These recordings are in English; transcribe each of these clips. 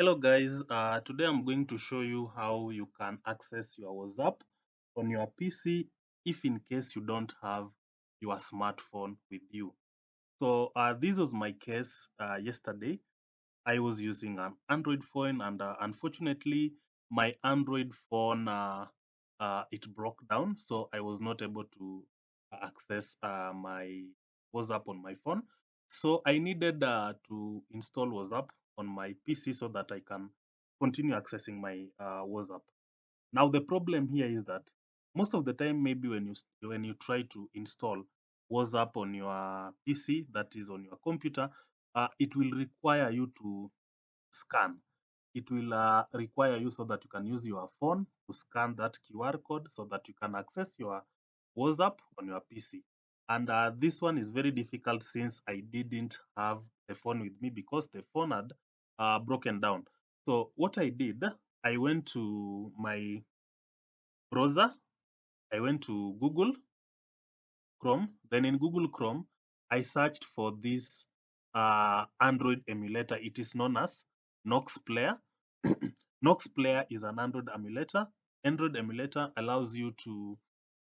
Hello guys, today I'm going to show you how you can access your WhatsApp on your PC if in case you don't have your smartphone with you. So this was my case yesterday. I was using an Android phone and unfortunately my Android phone it broke down, so I was not able to access my WhatsApp on my phone. So I needed to install WhatsApp on my PC so that I can continue accessing my WhatsApp. Now the problem here is that most of the time, maybe when you try to install WhatsApp on your PC, that is on your computer, it will require you to scan. It will require you so that you can use your phone to scan that QR code so that you can access your WhatsApp on your PC. And this one is very difficult since I didn't have the phone with me because the phone had broken down. So what I did, I went to my browser, I went to Google Chrome. Then in Google Chrome, I searched for this Android emulator. It is known as Nox Player. Nox Player is an Android emulator. Android emulator allows you to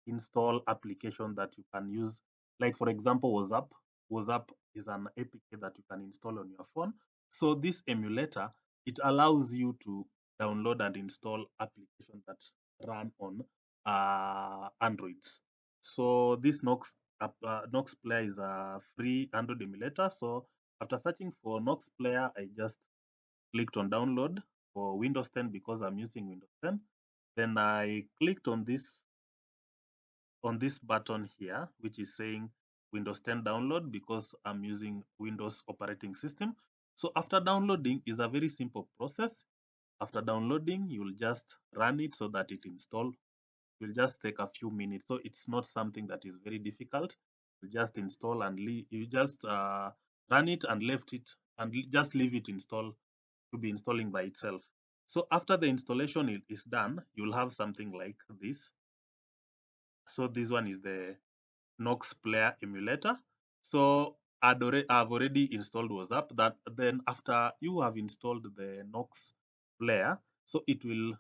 install application that you can use. Like for example, WhatsApp. WhatsApp is an APK that you can install on your phone. So this emulator, it allows you to download and install applications that run on Androids. So this Nox Player is a free Android emulator. So after searching for Nox Player, I just clicked on download for Windows 10 because I'm using Windows 10. Then I clicked on this button here, which is saying Windows 10 download because I'm using Windows operating system. So after downloading is a very simple process. After downloading, you'll just run it so that it install. It will just take a few minutes. So it's not something that is very difficult. You just install and you just run it and left it and just leave it install to be installing by itself. So after the installation is done, you'll have something like this. So this one is the Nox Player emulator. So I've already installed WhatsApp. That then after you have installed the Nox Player, so it will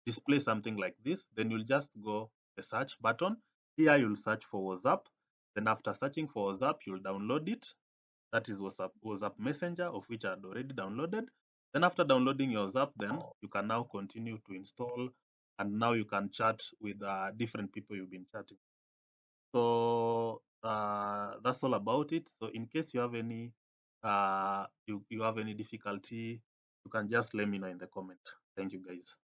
display something like this. Then you'll just go the search button. Here you'll search for WhatsApp. Then after searching for WhatsApp, you'll download it. That is WhatsApp Messenger, of which I had already downloaded. Then after downloading your WhatsApp, then you can now continue to install, and now you can chat with different people you've been chatting. So that's all about it. So in case you have any you have any difficulty, you can just let me know in the comment. Thank you guys.